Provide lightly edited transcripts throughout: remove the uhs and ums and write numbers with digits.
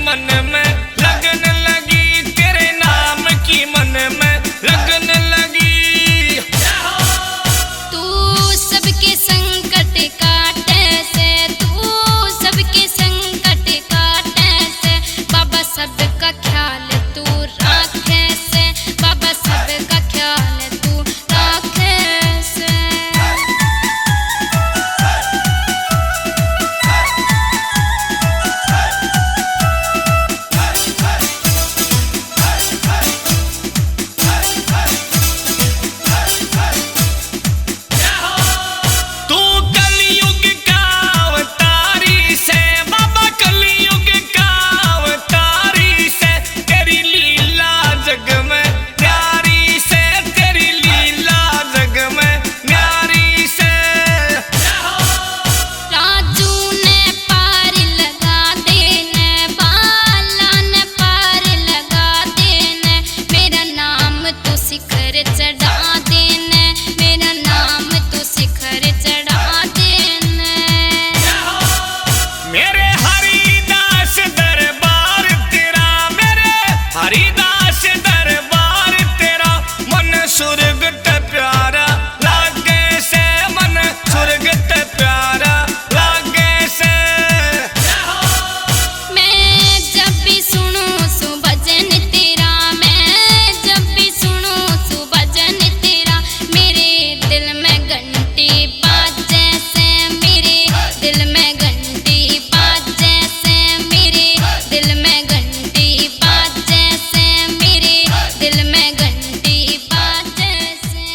मन में लगन लगी, तेरे नाम की मन में लगन लगी। तू सबके संकट काटे से, तू सबके संकट काटे से, बाबा सबका ख्याल तू रखे से, बाबा सबका ख्याल तू रखे से। तू कलयुग का अवतारी से, बाबा कलयुग का अवतारी से, तेरी लीला जग में प्यारी से, तेरी लीला जग में प्यारी से। राजू ने पार लगा देने, बाला ने पार लगा देने, मेरा नाम तो शिखर चढ़ा देने, मेरा नाम तो शिखर चढ़ा देने। मेरे हरिदास दरबार तेरा, मेरे हरिदास दरबार तेरा, मन स्वर्ग ते प्यारा लागे से, मन स्वर्ग ते प्यारा लागे से। मैं जब भी सुनूं सुभजन तेरा, मैं जब भी सुनूं सुभजन तेरा, मेरे दिल में घंटी बाजे से, मेरे दिल में घंटी बाजे से, मेरे दिल में घंटी बाजे से, मेरे दिल में घंटी बाजे से।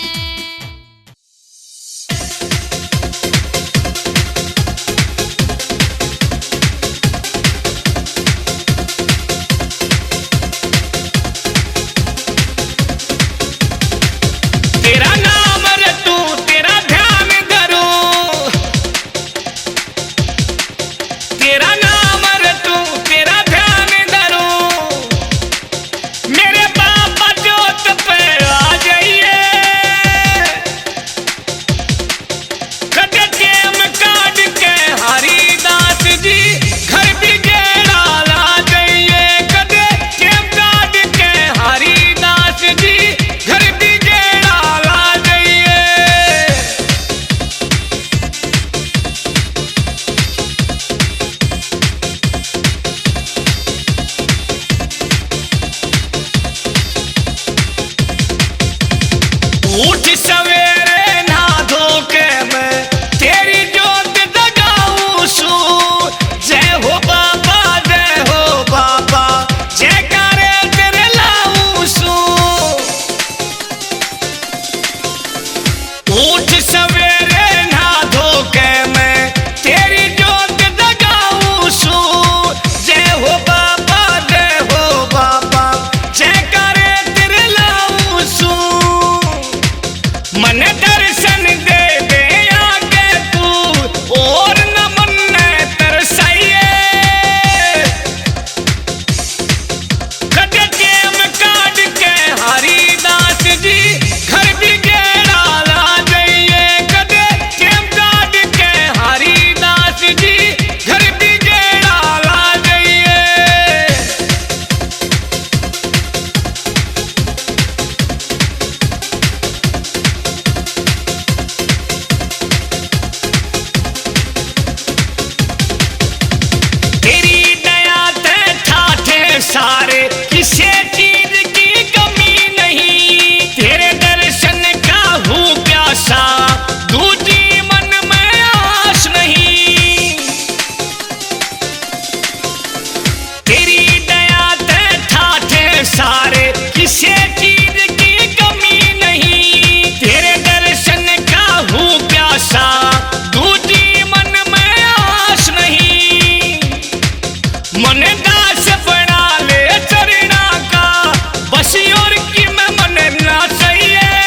तेरा नाम रटू, तेरा ध्यान धरूं, तेरा नाम रटू, तेरा ध्यान धरूं, मेरे बाबा जोत पे आ जाइए, कदे टेम काट के हरिदास जी घर भी गेड़ा ला जाइए, कदे टेम काट के हरिदास जी घर भी गेड़ा ला जाइए। उठ सवेरे ना धोके मैं तेरी जोत जगाऊं सू, जय हो बाबा, जय हो बाबा, जयकारे तेरे लाऊं सू। उठ सवेरे ना धोके मैं तेरी जोत जगाऊं सू, जय हो बाबा, जय हो बाबा, जयकारे तेरे लाऊं सू। मन दर्शन दे दे आके तू, और न मन ने तरसाइए, कदे टेम काट के हरिदास जी घर भी गेड़ा ला जाइए, कदे टेम काट के हरिदास जी घर भी गेड़ा ला जाइए। तेरी दया ते ठाठे सारे, किसी चीज की कमी नहीं, तेरे दर्शन का हूँ प्यासा, दूजी मन में आस नहीं। तेरी दया ते ठाठे सारे, किसी चीज की कमी नहीं, तेरे दर्शन का हूँ प्यासा, दूजी मन में आस नहीं। मन दास बना ले चरणा का, बस और की मैं मन ना सही है,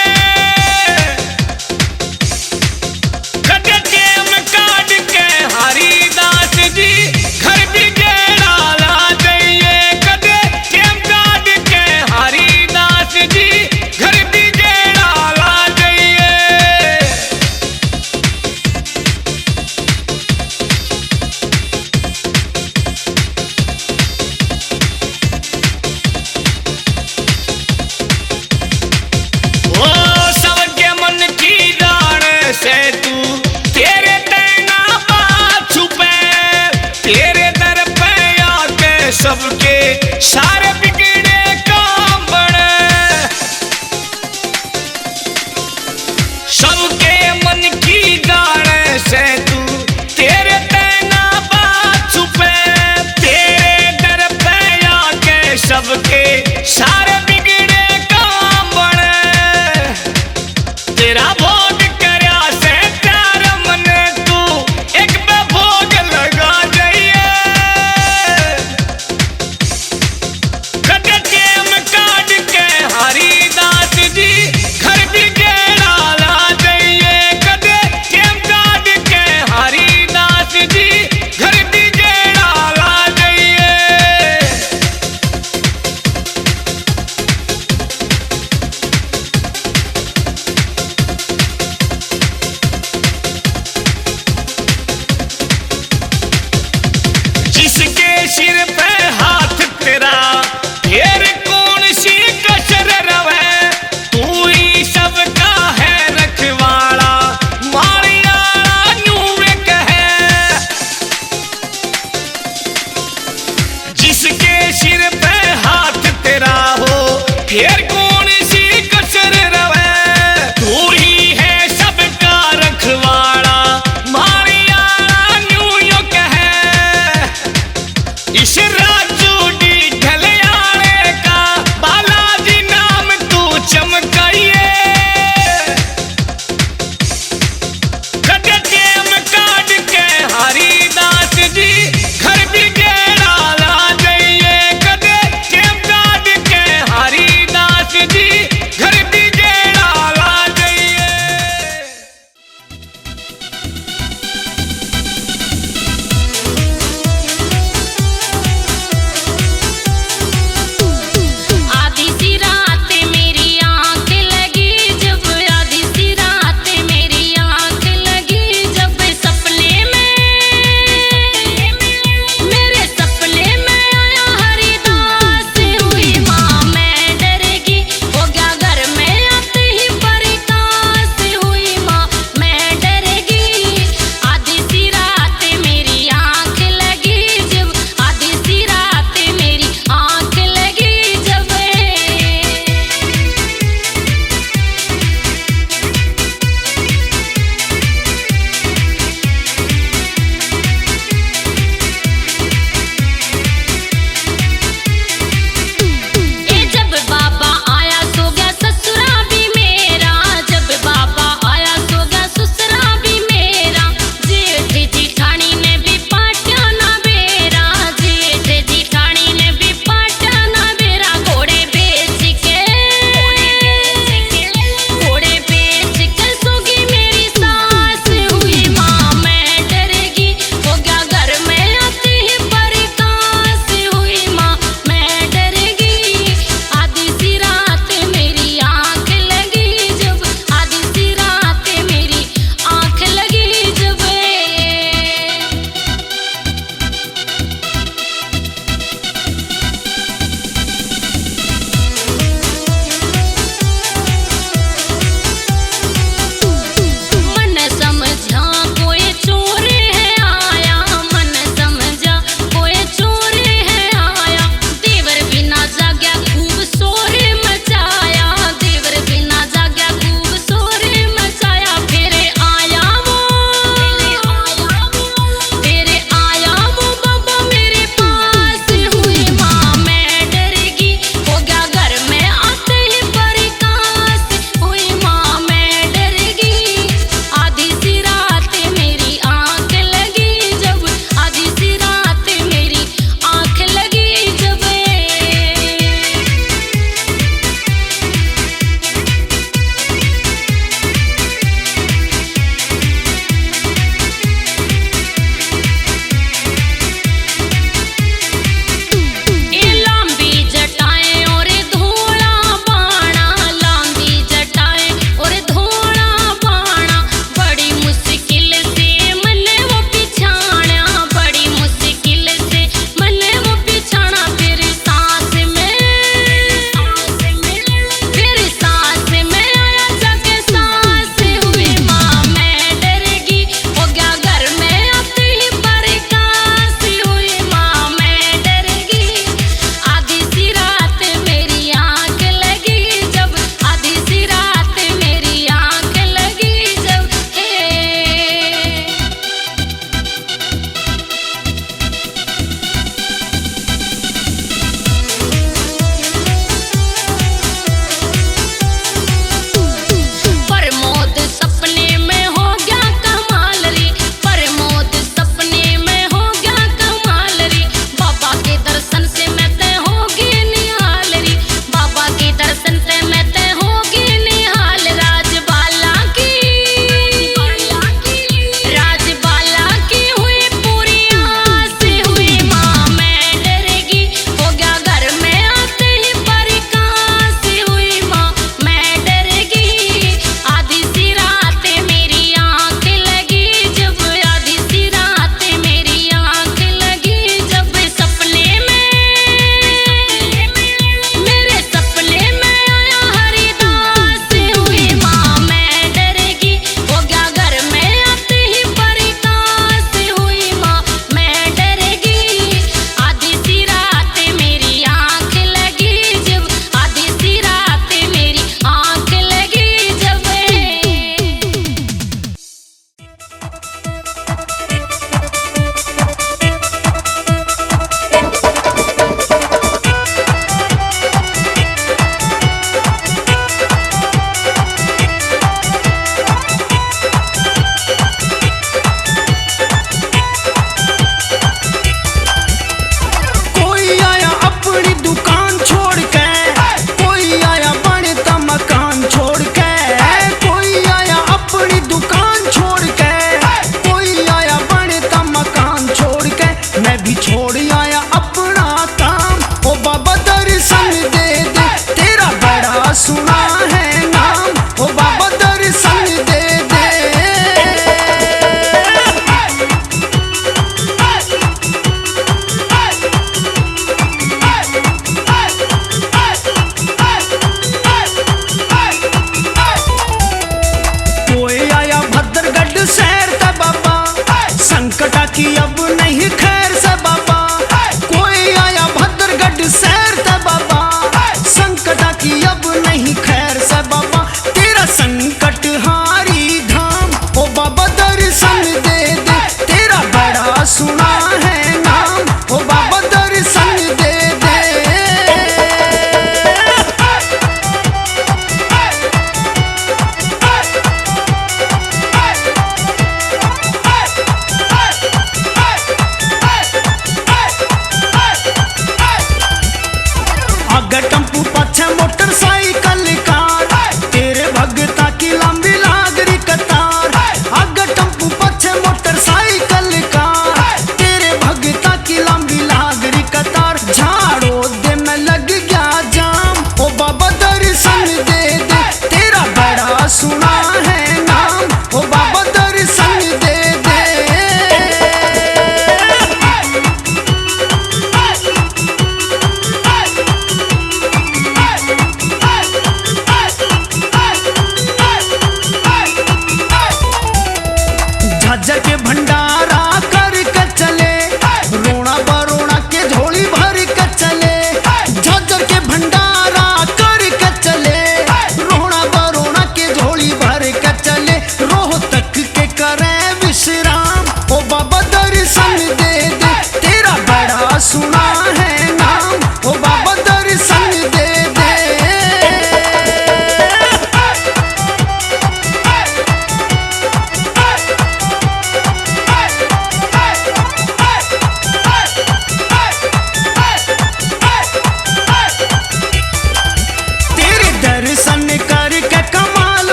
कदे टेम काट के हरिदास जी घर भी गेड़ा ला जाइए, कदे टेम काट के हरिदास जी घर भी गेड़ा ला जाइए। सबके सारे बिगड़े काम बने सबके मन की गाने से तू तेरे तेना बात छुपे तेरे डर पे आके सबके सारे बिगड़े काम बने तेरा भोग करया से प्यार मन तू एक पे भोग लगा जाइए कदे टेम काट के हरिदास जी घर भी गेड़ा ला जाइए कदे टेम काट के हरिदास जी घर भी गेड़ा ला जाइए जिसके सिर पे हाथ तेरा फिर कौन सी कसर रवे तू ही सबका है रखवाला मारिया नूर कहे जिसके सिर पे हाथ तेरा हो फिर कौन सी कसर रवे तू ही है सबका रखवाला मारिया नूर कहे इस राजू डी ढलियाने का बालाजी नाम तू चमकाइए कदे टेम काट के हरिदास जी घर भी गेड़ा ला जाइए कदे टेम काट के हरिदास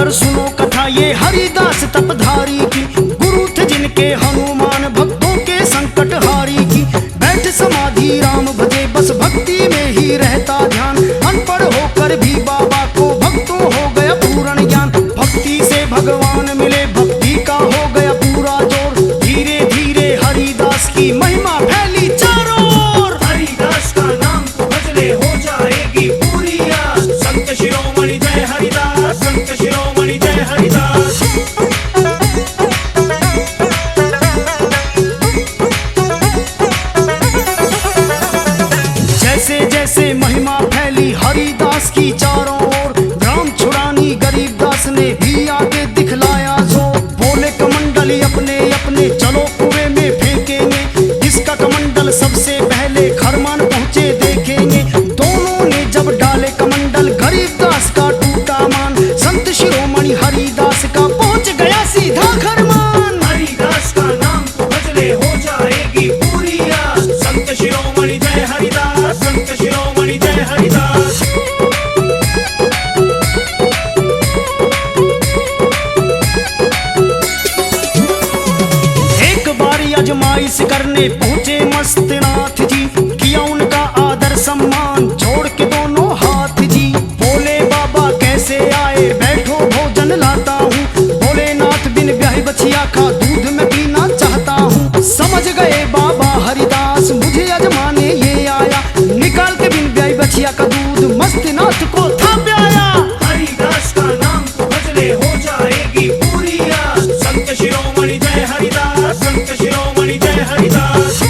कर सुनो कथा ये हरिदास तपधारी की। गुरु थे जिनके हनुमान भक्तों के संकट हारी की। बैठ समाधि राम भजे बस भक्ति में ही रहता ध्यान। अनपढ़ होकर भी बाबा को भक्तों हो गया पूर्ण ज्ञान। भक्ति से भगवान मिले भक्ति का हो गया पूरा जोर। धीरे धीरे हरिदास की महिमा फैली चारों ओर। हरिदास का नाम तो भजले हो जाएगी पूरी आस। संत शिरोमणि जय हरिदास, संत शिरोमणि जय हरिदास। जैसे जैसे महिमा फैली हरिदास की चारों ओर। ग्राम छुड़ानी गरीबदास ने भी आगे दिखलाया जोर। बोले कमंडली अपने अपने चलो कुएं में फेंकेंगे। इसका कमंडल सबसे पहले खरमान पहुंचे देखेंगे। दोनों ने जब डाले कमंडल गरीबदास का टूटा मान। संत शिरोमणि हरिदास का पहुंच गया सीधा खरमान। हरिदास का नाम तो भजले हो जाएगी पूरी आस। संत शिरोमणि जय हरिदास, संत शिरोमणि जय हरिदास। एक बारी अजमाइश करने पहुंचे मस्तनाथ जी। किया उनका आदर सम्मान छोड़ के दोनों हाथ जी। बोले बाबा कैसे आए, बैठो भोजन लाता हूँ। भोलेनाथ बिन ब्याही बछिया का दूध मैं पीना चाहता हूँ। समझ गए बाबा हरिदास मुझे अजमाने ये आया। निकाल के बिन ब्याही बछिया का दूध मस्तनाथ को था प्याया। हरिदास का नाम तो भजले हो जाएगी पूरी आस। संत शिरोमणि जय हरिदास, संत शिरोमणि जय हरिदास।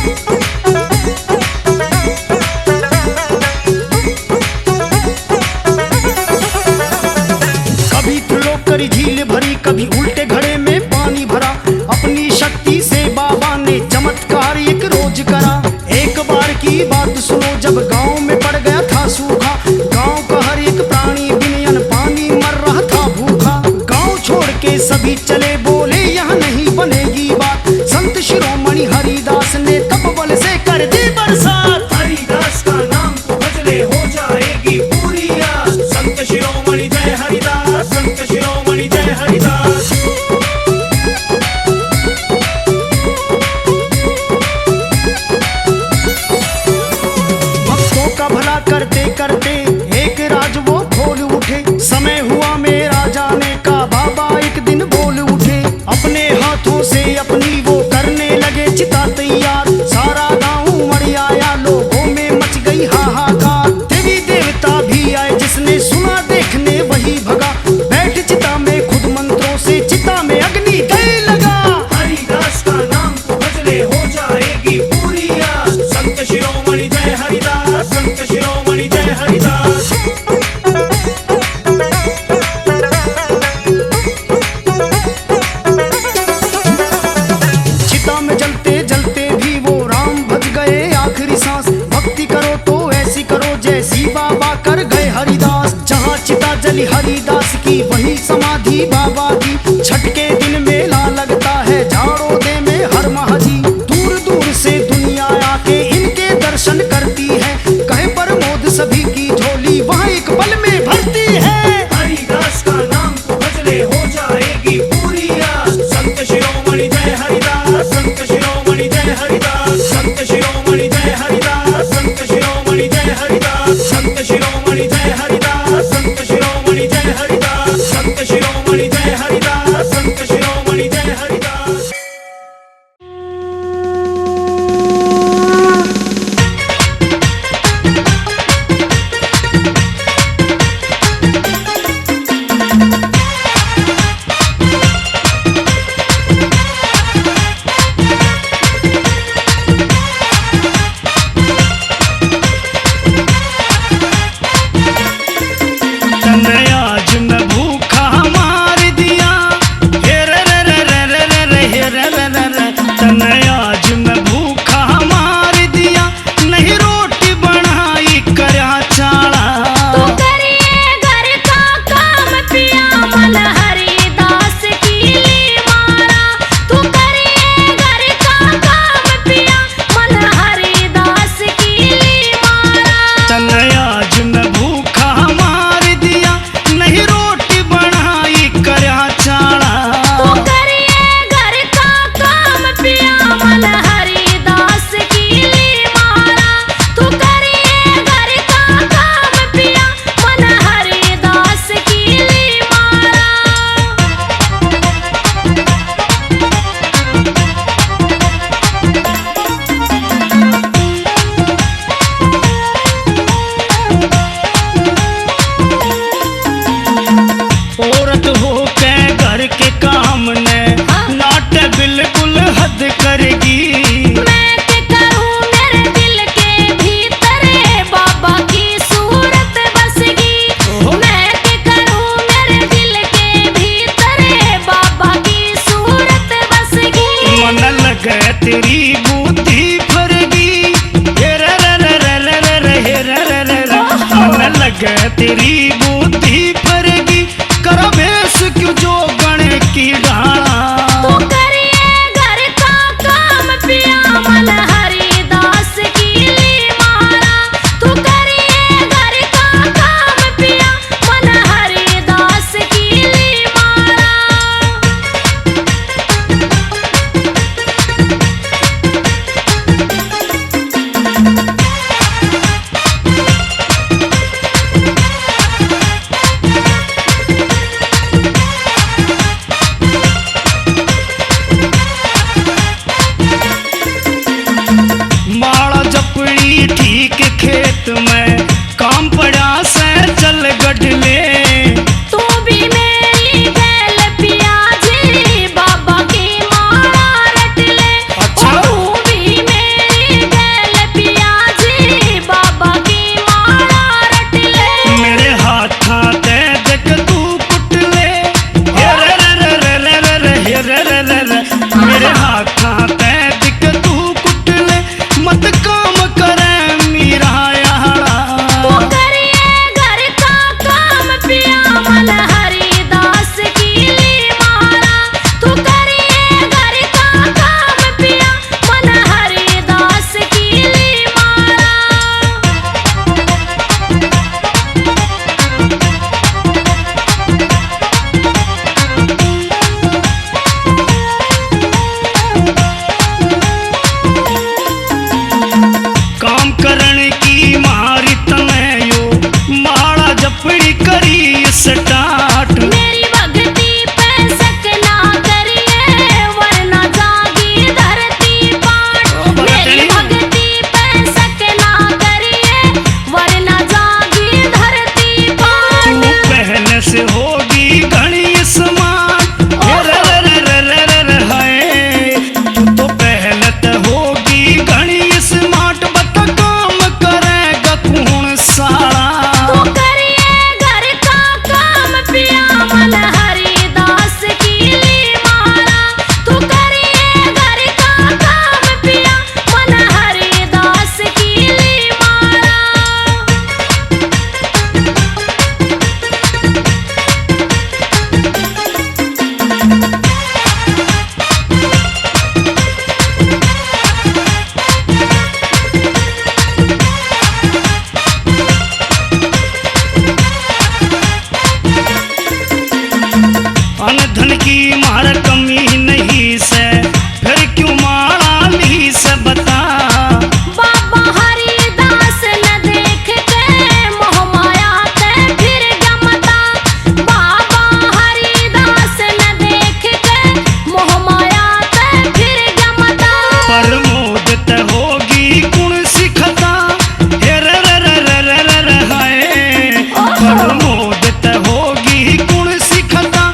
कभी त्रिलोकरी झील भरी, कभी उल्टे घड़े में पानी भरा। अपनी शक्ति से बाबा ने चमत्कार एक रोज करा। एक बार की बात सुनो जब गांव में पड़ गया था सूखा। गांव का हर एक प्राणी बिन अन्न पानी मर रहा था भूखा। गांव छोड़ के सभी चले बोले यहाँ नहीं बनेगी बात। संत शिरोमणि हरिदास ने तपबल से कर दी बरसात। हरिदास का नाम तो भजले हो जाएगी पूरी आस। संत शिरोमणि जय हरिदास, संत शिरोमणि जय हरिदास। भक्तों का भला करते करते एक राज वो खोल उठे। समय हुआ मेरा जाने का बाबा एक दिन बोल उठे। अपने हाथों से अपनी वो करने लगे चिता तैयार। सारा गांव उमड़ आया, लोगों में मच गई हाहाकार। देवी देवता भी आए, जिसने सुना देखने वही भगा। बैठ चिता में खुद मंत्रों से चिता में अग्नि गए लगा। हरिदास का नाम तो भजले हो जाएगी पूरी आस। संत शिरोमणि जय हरिदास, संत शिरोमणि जय हरिदास। चिता में जलते जलते भी वो राम भज गए आखिरी सांस। भक्ति करो तो ऐसी करो जैसी बाबा कर गए हरिदास। जहाँ चिता जली हरिदास की वही समाधि बाबा की। छठ के दिन मेला लगता है झाड़ोदे में हर माह जी। दूर दूर से दुनिया आके इनके दर्शन करती है। कहे प्रमोद सभी की झोली वहाँ एक पल में भरती है। हरिदास का नाम तो भजले हो जाएगी पूरी आस। संत शिरोमणि जय हरिदास, संत शिरोमणि जय हरिदास। संत शिरोमणि जय हरिदास, संत शिरोमणि जय हरिदास। संत शिरोमणि जय हरिदास, संत शिरोमणि जय हरिदास। संत शिरोमणि जय हरिदास। आगे तेरी बुद्धि फरेगी, कर बेस क्यों जो गण की डाला। तू करिए घर का काम पिया मन हरिदास की ली मारा। तू करिए घर का काम पिया मन हरिदास की ली मारा। माड़ा जपड़ी ठीक खेत में, काम पड़ा से चल गढ़ले। तू भी मेरी गैल पिया जी बाबा की माला रट ले। अच्छा। तू भी मेरी गैल पिया जी बाबा की माला रट ले। मेरे हाथा ते देख तू कुट ले, हे रे रे रे रे रे रे हे रे रे रे रे। मेरे हाथा ते देख तू कुट ले, मत काम करे मीरा यारा। तू करिए घर का काम पिया मन हरिदास की ली मारा। तू करिए घर का काम पिया मन हरिदास की ली मारा। काम करण की मारी तने यो, माड़ा जपड़ी करी स्टार्ट। मेरी भक्ति पे शक ना करिए वरना जागी धरती पाट। मेरी भक्ति पे शक ना करिए वरना जागी धरती तू पाट। पहले से होगी घनी स्मार्ट, हे रे रे रे रे रे रे रे हाय। तू तो पहले तो होगी घनी स्मार्ट, बता काम करेगा कौन साला। तू करिए घर का काम पिया मन हरिदास की ली मारा। तू करिए घर का काम पिया मन हरिदास की ली मारा। अनधन की मार कमी नहीं से, फिर क्यों मारा ली से बता। बाबा हरिदास न देख के मोह माया ते फिर गमता। बाबा हरिदास न देख के मोह माया ते फिर गमता। प्रमोद ते होगी गुण सिखता, हे रे रे रे रे रे रे रे हाय। प्रमोद ते होगी गुण सिखता,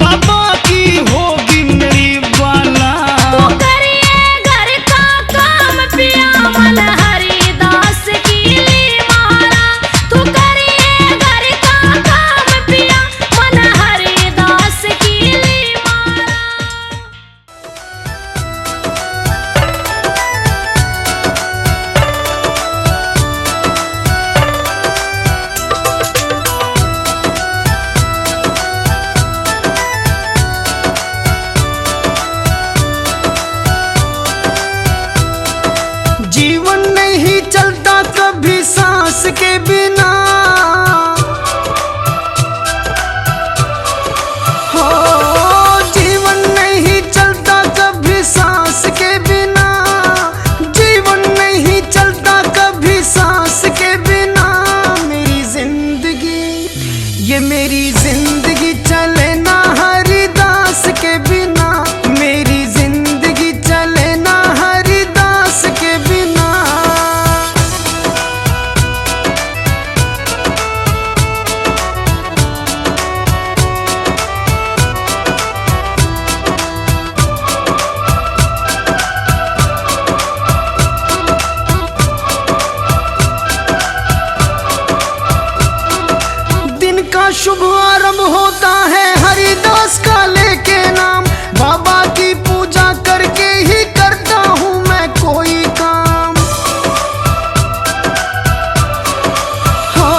बाबा की होगी मेरी बाला। तू करिए घर का काम पिया मन हरिदास की ली मारा। तू करिए घर का काम पिया मन हरिदास की ली मारा। जीवन नहीं चलता कभी सांस के बिना, हो जीवन नहीं चलता कभी सांस के बिना। जीवन नहीं चलता कभी सांस के बिना। मेरी जिंदगी, ये मेरी जिंदगी चले ना हरिदास के बिना। मेरी जिंदगी चले ना हरिदास के बिना। दिन का शुभ आरंभ होता है हरिदास का लेके नाम। बाबा की पूजा करके ही करता हूँ मैं कोई काम। हो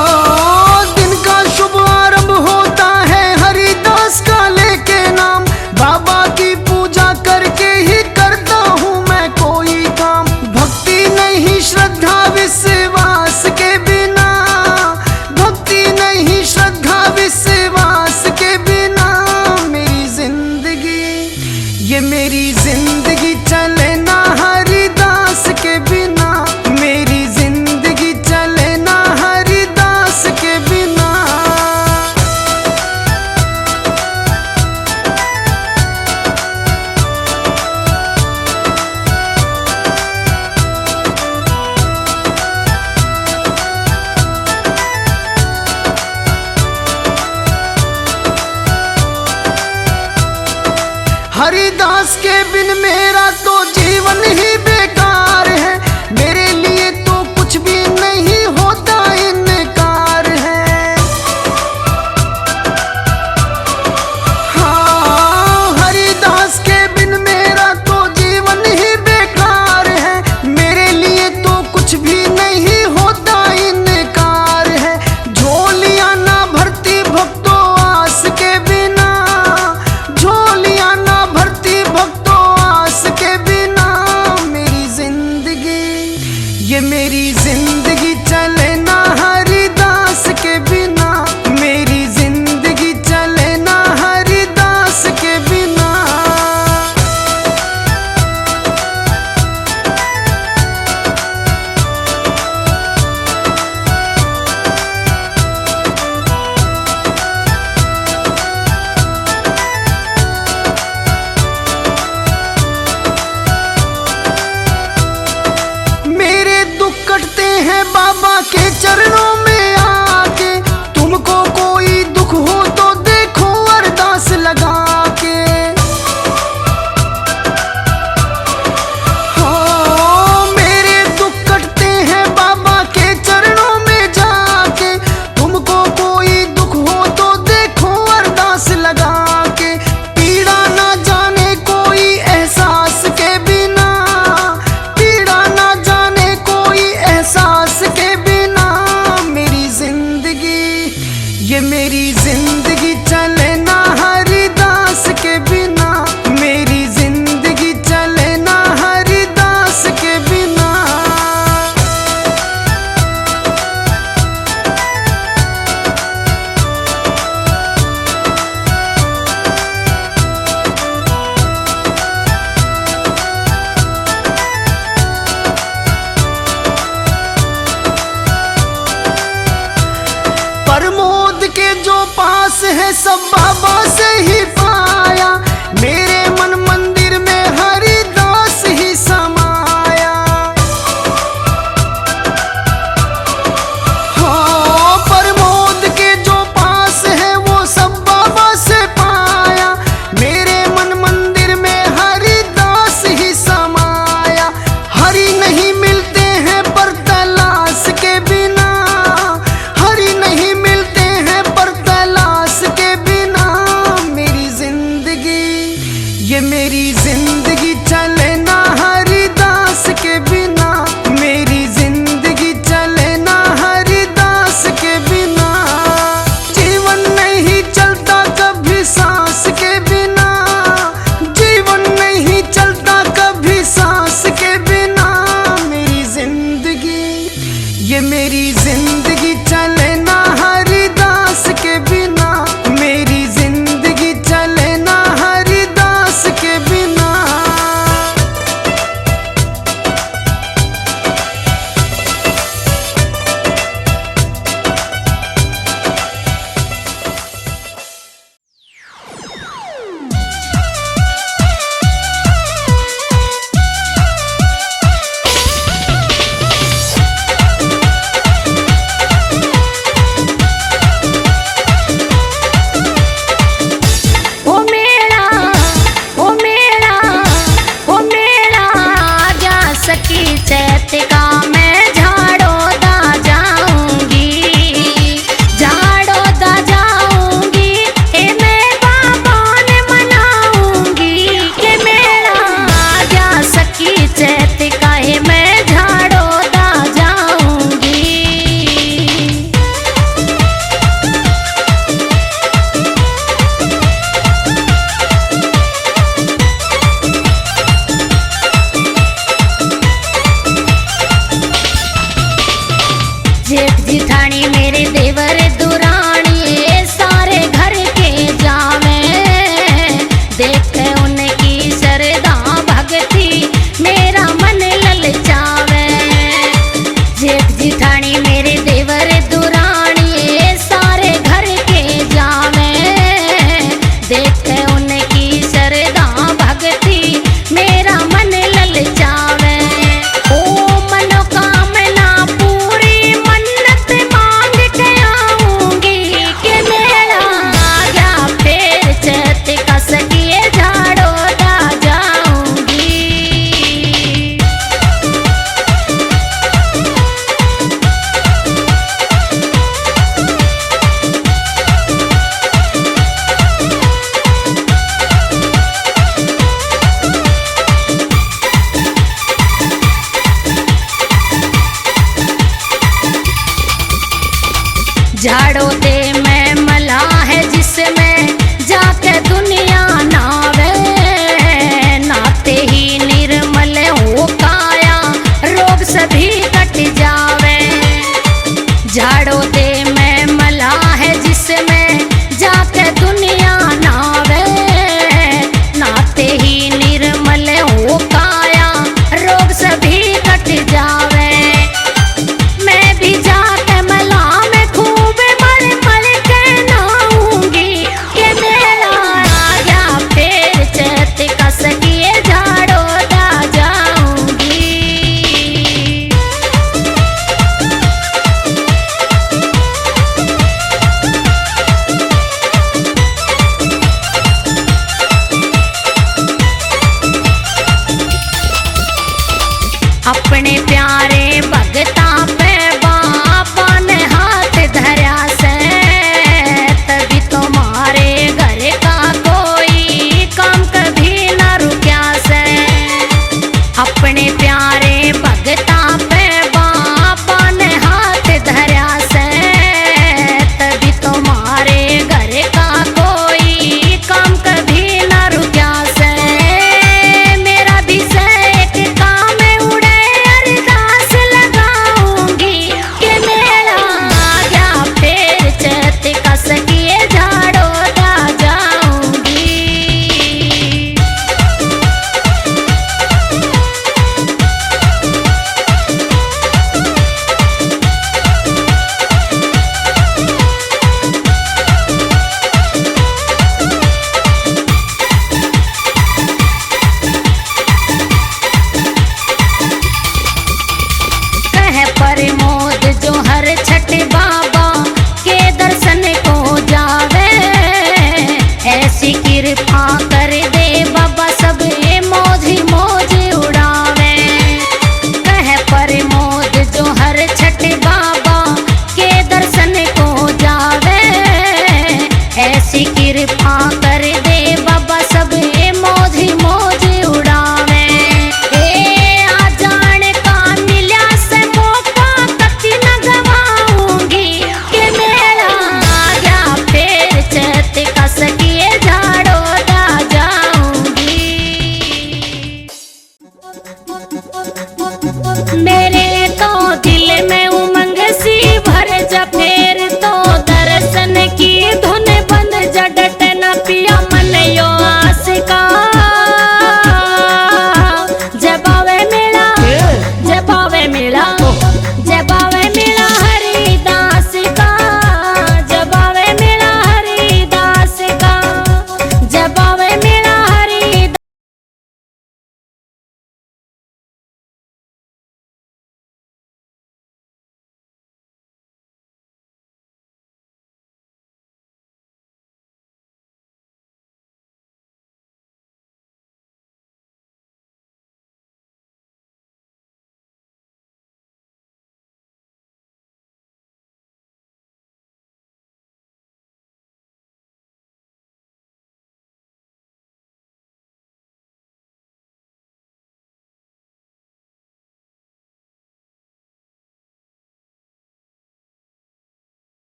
हरिदास के बिन मेरा तो जीवन ही बेकार है, मेरे लिए तो कुछ भी नहीं होता इनकार है। हाँ, हरिदास के बिन मेरा तो जीवन ही बेकार है, मेरे लिए तो कुछ भी नहीं होता इनकार है। झोलियां ना भरती भक्तों आस के बिना, झोलियां ना भरती भक्तों आस के बिना। मेरी जिंदगी, ये मेरी जिंदगी चले ना हरिदास के बिना, मेरी जिंदगी चले ना हरिदास के बिना। मेरे दुख कटते हैं बाबा के चरणों में आके, तुमको कोई दुख हो तो देखो अरदास लगा के। हो, मेरे दुख कटते हैं बाबा के चरणों में जाके, तुमको कोई दुख हो तो देखो अरदास लगा के। पीड़ा ना जाने कोई एहसास के बिना, पीड़ा ना जाने कोई एहसास के बिना। मेरी जिंदगी, ये मेरी जिंदगी चले ना हरिदास के बिना, मेरी जिंदगी चले ना हरिदास के बिना। प्रमोद के जो पास है सब बाबा से ही पाया, मेरे मन मंदिर में हरिदास ही समाया। हाँ, प्रमोद के जो पास है वो सब बाबा से पाया, मेरे मन मंदिर में हरिदास ही समाया। हरि नहीं मिलते हैं पर तलाश के बिना, हरि नहीं मिलते हैं पर तलाश के बिना। मेरी जिंदगी, ये मेरी जिंदगी चले ना हरिदास के बिना, मेरी जिंदगी चले ना हरिदास के बिना। जीवन नहीं चलता कभी सांस के बिना, जीवन नहीं चलता कभी सांस के बिना। मेरी जिंदगी, ये मेरी जिंदगी चले ना हरिदास के बिना, मेरी जिंदगी चले ना हरिदास के बिना। मनोकामना पूरी मन्नत मांग के आऊंगी। झाड़ो दे मैं मला है जिसमें जाके दुनिया नावे, नाते ही निर्मल हो काया रोग सभी कट जावे। झाड़ो दे मैं मला है जिसमें जाके दुनिया नावे, नाते ही निर्मल हो काया रोग सभी कट जावे। मैं भी जाके मला में खूब मल मल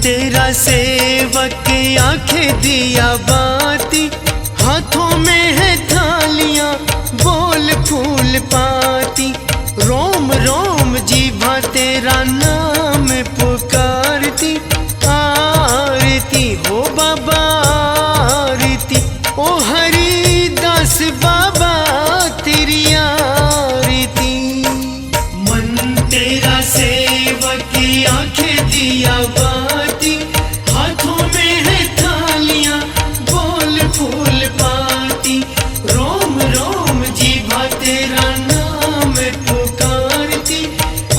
तेरा सेवक आंखें दिया बाती, हाथों में है थालियां बोल फूल पाती। रोम रोम जीभा तेरा नाम पुकारती, आरती हो बाबा आरती, ओ हरि दास बाबा तेरी आरती। मन तेरा सेवक आंखें दिया बाती, हाथों में है थालियां बोल फूल पाती। रोम रोम जीभा तेरा नाम पुकारती,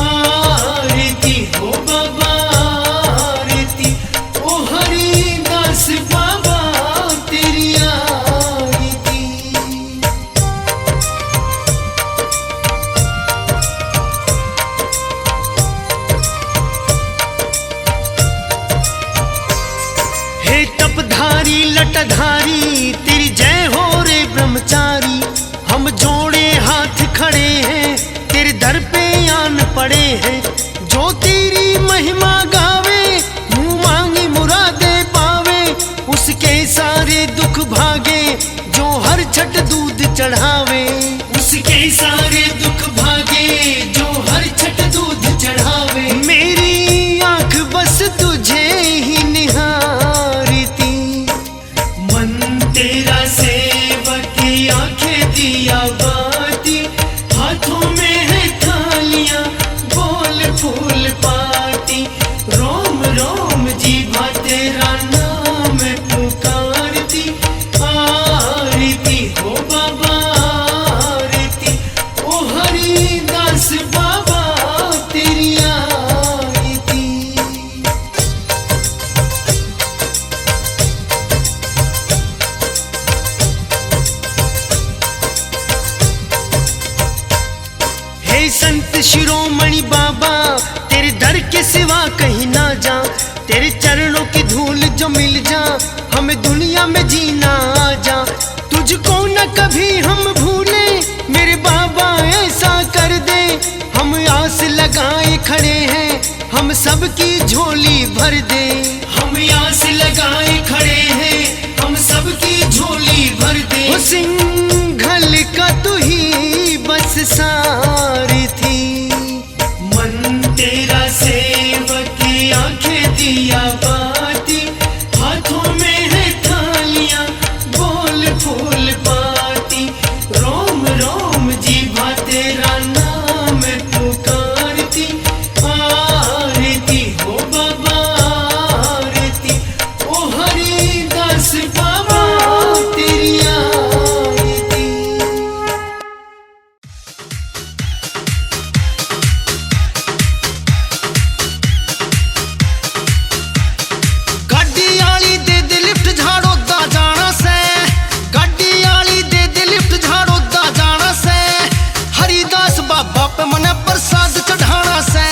आरती हो बाबा आरती, ओ हरि दास बाबा तेरी आरती। हे तपधारी लटधारी तेरी जय हो रे ब्रह्मचारी। हम जोड़े हाथ खड़े हैं तेरे दर पे आन पड़े हैं। जो तेरी महिमा गावे मुँह मांगी मुरादे पावे, उसके सारे दुख भागे जो हर छठ दूध चढ़ावे। उसके सारे दुख भागे जो हर छठ दूध चढ़ावे। मेरी आंख बस तुझे ही निहारती, मन तेरा सेवक आंखें दिया बाती, हाथों में है थालियां बोल फूल पाती। रोम रोम जीभा तेरा नाम पुकारती, आरती हो बाबा आरती, ओ हरि दास बाबा तेरी आरती। हे संत शिरोमणि बाबा तेरे दर के सिवा कहीं ना जा। तेरे चरणों की धूल जो मिल जा हमें दुनिया में जीना आ जा। तुझको न कभी हम भूले मेरे बाबा ऐसा कर दे। हम आस लगाए खड़े हैं हम सबकी झोली भर दे। हम आस लगाए खड़े हैं हम सबकी झोली भर दे। ओ सिंघल का तू ही बस सारथी, मन तेरा सेवक आंखें दिया बाती, हाथों में है थालियां बोल फूल पाती। रोम रोम जीभा तेरा नाम पुकारती, आरती हो बाबा आरती, ओ हरि दास बाबा तेरी आरती। गाड़ी आली दे दे लिफ्ट झाड़ो दा जाना से। गाड़ी आली दे दे लिफ्ट झाड़ो दा जाना से। हरिदास बाबा पे मने प्रसाद चढ़ाना से।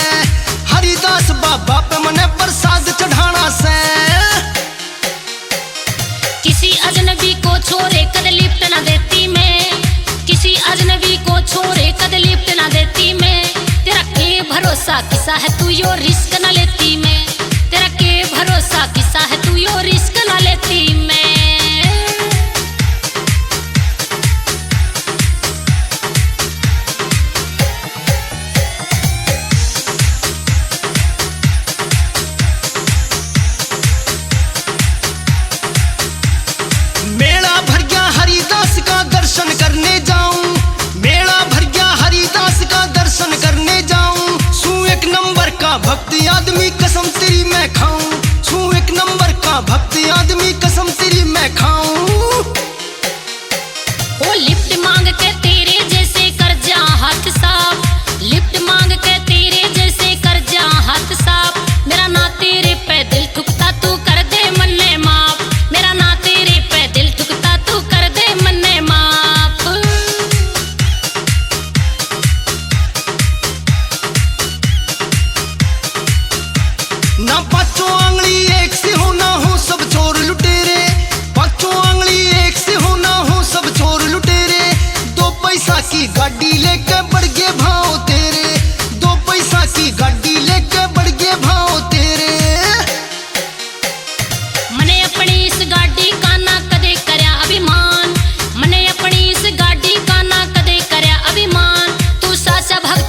हरिदास बाबा पे मने प्रसाद चढ़ाना से। किसी अजनबी को छोड़े कद लिफ्ट ना देती मैं। किसी अजनबी को छोड़े कद लिफ्ट ना देती मैं। तेरा के भरोसा किसा है तू यो रिस्क ना लेती मैं। तेरा के भरोसा किसा है तू यो रिस्क ना लेती मैं। मेला भर गया हरिदास का दर्शन करने जाऊं। मेला भर गया हरिदास का दर्शन करने जाऊं। सू एक नंबर का भक्ति आदमी कसम तेरी मैं खाऊं। सू एक नंबर का भक्ति आदमी कसम तेरी मैं खाऊं। ओ लिफ्ट मांग के तेरे जैसे कर जा हाथ साफ। लिफ्ट मांग के तेरे जैसे कर जा हाथ साफ। मेरा ना तेरे पे दिल ठुकता तू कर दे मन्ने माफ। मेरा ना तेरे पे दिल ठुकता तू कर दे मन्ने माफ। ना पांचों आंगली एक से हो ना हो सब चोर लुटेरे।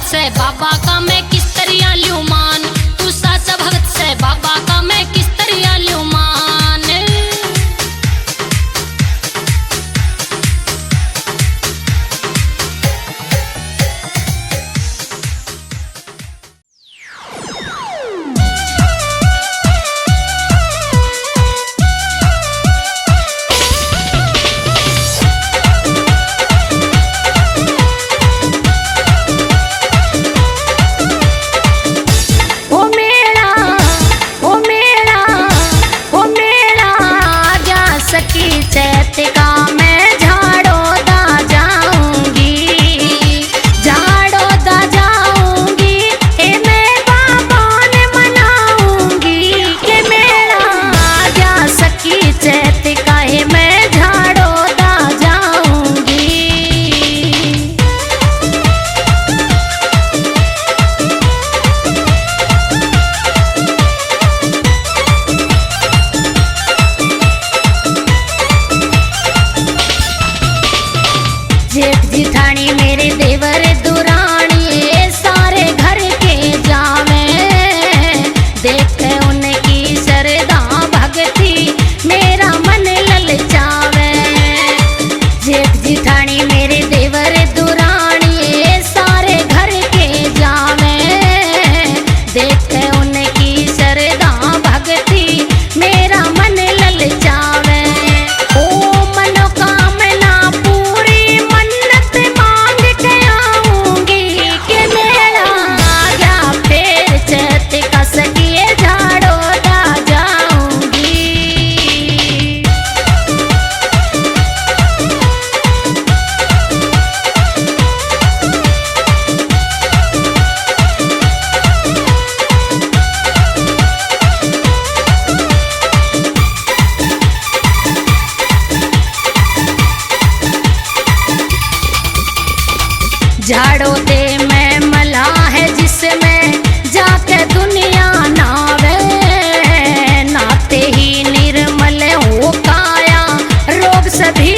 से बाबा का मैं किस तरिया ल्यूं मान, तू साचा भगत से बाबा का मैं किस तरिया ल्यूं मान। सखी चैत का मैं झाड़ो दा जाऊंगी, झाड़ो दा जाऊंगी, हे मैं बाबा ने मनाऊंगी कि मेरा आजा सखी चैत का हे मैं झाड़ो दा जाऊंगी। जेठ जिठानी मेरे देवर दुरानी सारे घर के जावे, देखते उनकी श्रद्धा भक्ति मेरा मन ललचावे। जेठ जिठानी मेरे देवर दुरानी सारे घर के जावे, देखते उनकी श्रद्धा भक्ति मेरा मन ललचावे। ओ मनोकामना पूरी मन्नत मांग के आऊंगी कि मेरा आजा फिर चैत का सखिए झाड़ो दा जाऊंगी। झाड़ो दे मैं मला है जिसमें जाके दुनिया नावे, नाते ही निर्मल हो काया रोग सभी